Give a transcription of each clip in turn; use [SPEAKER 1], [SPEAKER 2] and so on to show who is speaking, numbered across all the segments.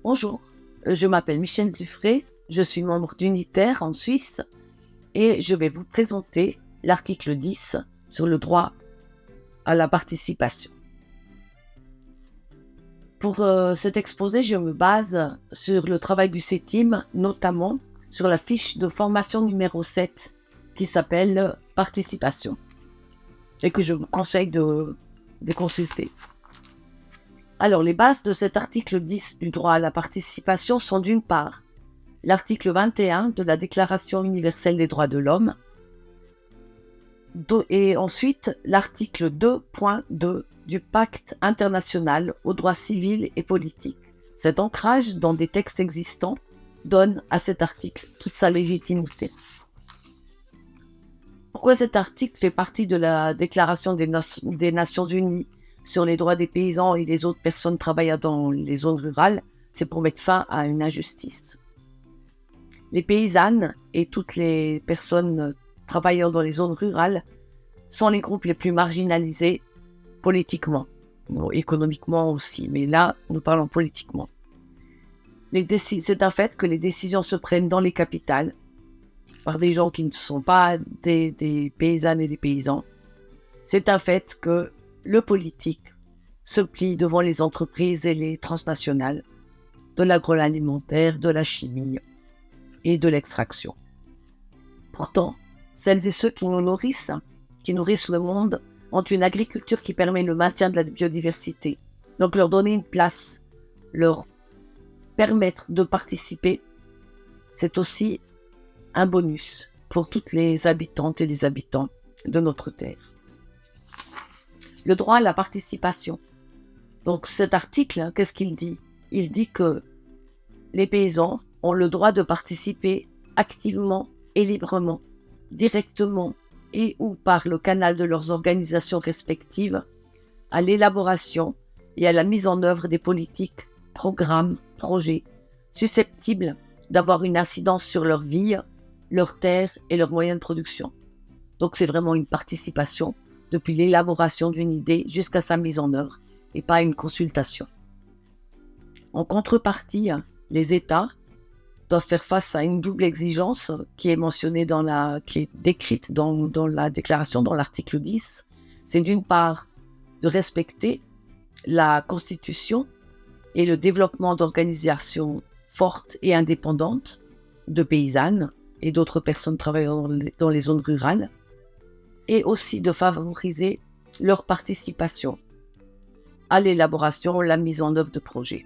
[SPEAKER 1] Bonjour, je m'appelle Michel Zuffré, je suis membre d'Unitaire en Suisse et je vais vous présenter l'article 10 sur le droit à la participation. Pour cet exposé, je me base sur le travail du CETIM, notamment sur la fiche de formation numéro 7 qui s'appelle « Participation » et que je vous conseille de consulter. Alors, les bases de cet article 10 du droit à la participation sont d'une part l'article 21 de la Déclaration universelle des droits de l'homme et ensuite l'article 2.2 du Pacte international aux droits civils et politiques. Cet ancrage dans des textes existants donne à cet article toute sa légitimité. Pourquoi cet article fait partie de la Déclaration des Nations Unies sur les droits des paysans et des autres personnes travaillant dans les zones rurales? C'est pour mettre fin à une injustice. Les paysannes et toutes les personnes travaillant dans les zones rurales sont les groupes les plus marginalisés politiquement, économiquement aussi, mais là, nous parlons politiquement. C'est un fait que les décisions se prennent dans les capitales par des gens qui ne sont pas des paysannes et des paysans. C'est un fait que le politique se plie devant les entreprises et les transnationales de l'agroalimentaire, de la chimie et de l'extraction. Pourtant, celles et ceux qui nous nourrissent, qui nourrissent le monde, ont une agriculture qui permet le maintien de la biodiversité. Donc leur donner une place, leur permettre de participer, c'est aussi un bonus pour toutes les habitantes et les habitants de notre terre. Le droit à la participation. Donc cet article, qu'est-ce qu'il dit? Il dit que les paysans ont le droit de participer activement et librement, directement et ou par le canal de leurs organisations respectives, à l'élaboration et à la mise en œuvre des politiques, programmes, projets, susceptibles d'avoir une incidence sur leur vie, leurs terres et leurs moyens de production. Donc c'est vraiment une participation depuis l'élaboration d'une idée jusqu'à sa mise en œuvre et pas une consultation. En contrepartie, les États doivent faire face à une double exigence qui est mentionnée qui est décrite dans la déclaration, dans l'article 10. C'est d'une part de respecter la Constitution et le développement d'organisations fortes et indépendantes de paysannes et d'autres personnes travaillant dans les zones rurales, et aussi de favoriser leur participation à l'élaboration, la mise en œuvre de projets.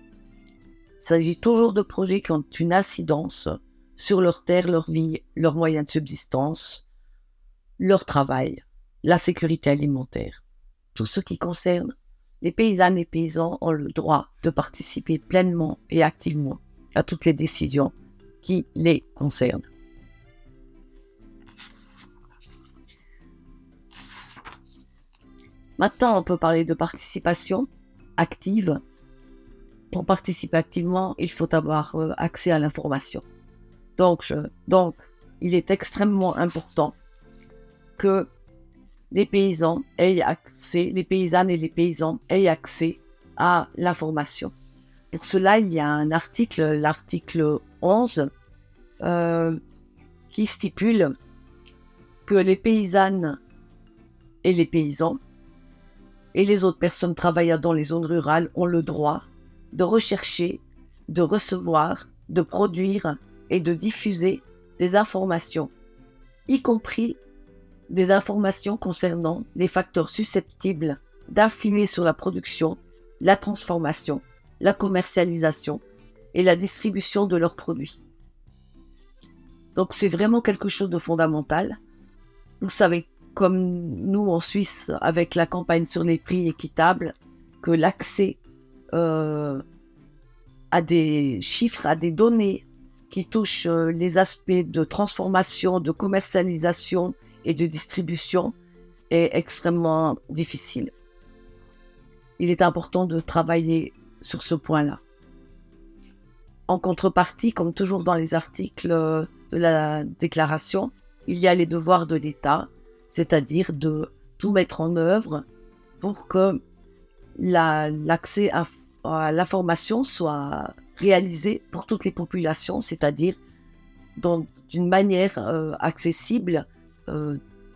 [SPEAKER 1] Il s'agit toujours de projets qui ont une incidence sur leur terre, leur vie, leurs moyens de subsistance, leur travail, la sécurité alimentaire. Tout ce qui concerne les paysannes et paysans ont le droit de participer pleinement et activement à toutes les décisions qui les concernent. Maintenant, on peut parler de participation active. Pour participer activement, il faut avoir accès à l'information. Donc, il est extrêmement important que les paysans aient accès, les paysannes et les paysans aient accès à l'information. Pour cela, il y a un article, l'article 11, qui stipule que les paysannes et les paysans et les autres personnes travaillant dans les zones rurales ont le droit de rechercher, de recevoir, de produire et de diffuser des informations, y compris des informations concernant les facteurs susceptibles d'influer sur la production, la transformation, la commercialisation et la distribution de leurs produits. Donc c'est vraiment quelque chose de fondamental. Vous savez, comme nous en Suisse, avec la campagne sur les prix équitables, que l'accès à des chiffres, à des données qui touchent les aspects de transformation, de commercialisation et de distribution est extrêmement difficile. Il est important de travailler sur ce point-là. En contrepartie, comme toujours dans les articles de la déclaration, il y a les devoirs de l'État, c'est-à-dire de tout mettre en œuvre pour que l'accès à l'information soit réalisé pour toutes les populations, c'est-à-dire d'une manière accessible,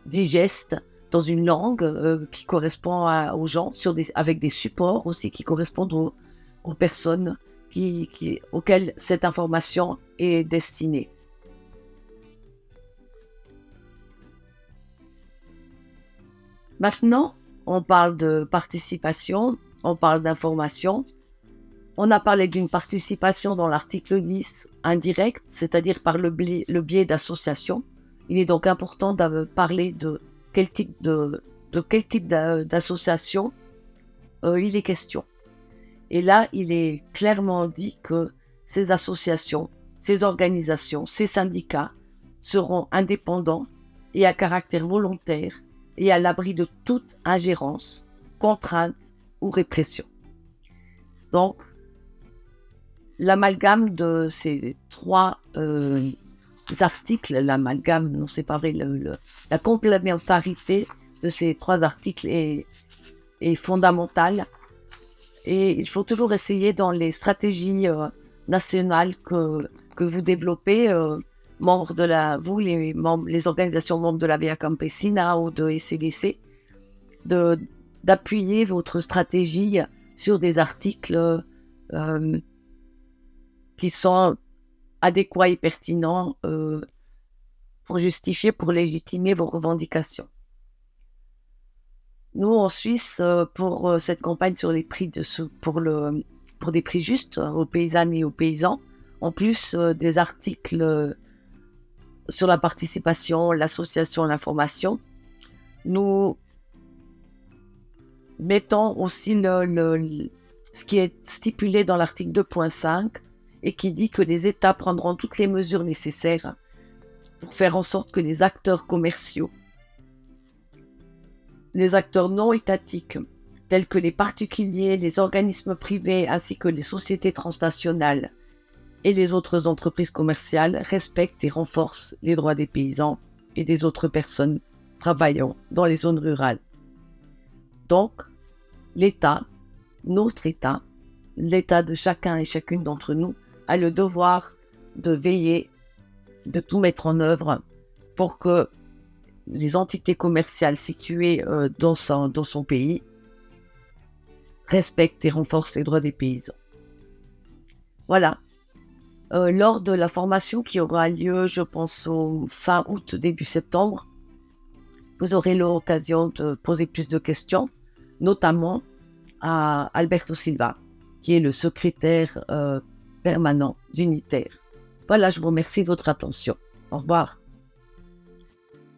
[SPEAKER 1] digeste, dans une langue qui correspond aux gens, avec des supports aussi qui correspondent aux personnes auxquelles cette information est destinée. Maintenant, on parle de participation, on parle d'information. On a parlé d'une participation dans l'article 10 indirecte, c'est-à-dire par le biais d'associations. Il est donc important de parler de quel type d'association il est question. Et là, il est clairement dit que ces associations, ces organisations, ces syndicats seront indépendants et à caractère volontaire et à l'abri de toute ingérence, contrainte ou répression. Donc, l'amalgame de ces trois articles, l'amalgame, on s'est parlé, la complémentarité de ces trois articles est fondamentale. Et il faut toujours essayer dans les stratégies nationales que vous développez, les organisations membres de la Via Campesina ou de SCDC, d'appuyer votre stratégie sur des articles qui sont adéquats et pertinents pour légitimer vos revendications. Nous, en Suisse, pour cette campagne sur les prix pour des prix justes aux paysannes et aux paysans, en plus des articles sur la participation, l'association, l'information, nous mettons aussi ce qui est stipulé dans l'article 2.5 et qui dit que les États prendront toutes les mesures nécessaires pour faire en sorte que les acteurs commerciaux, les acteurs non étatiques, tels que les particuliers, les organismes privés ainsi que les sociétés transnationales et les autres entreprises commerciales respectent et renforcent les droits des paysans et des autres personnes travaillant dans les zones rurales. Donc, l'État, notre État, l'État de chacun et chacune d'entre nous, a le devoir de veiller, de tout mettre en œuvre pour que les entités commerciales situées dans son pays respectent et renforcent les droits des paysans. Voilà. Lors de la formation qui aura lieu, je pense, au fin août, début septembre, vous aurez l'occasion de poser plus de questions, notamment à Alberto Silva, qui est le secrétaire permanent d'Unitaire. Voilà, je vous remercie de votre attention. Au revoir.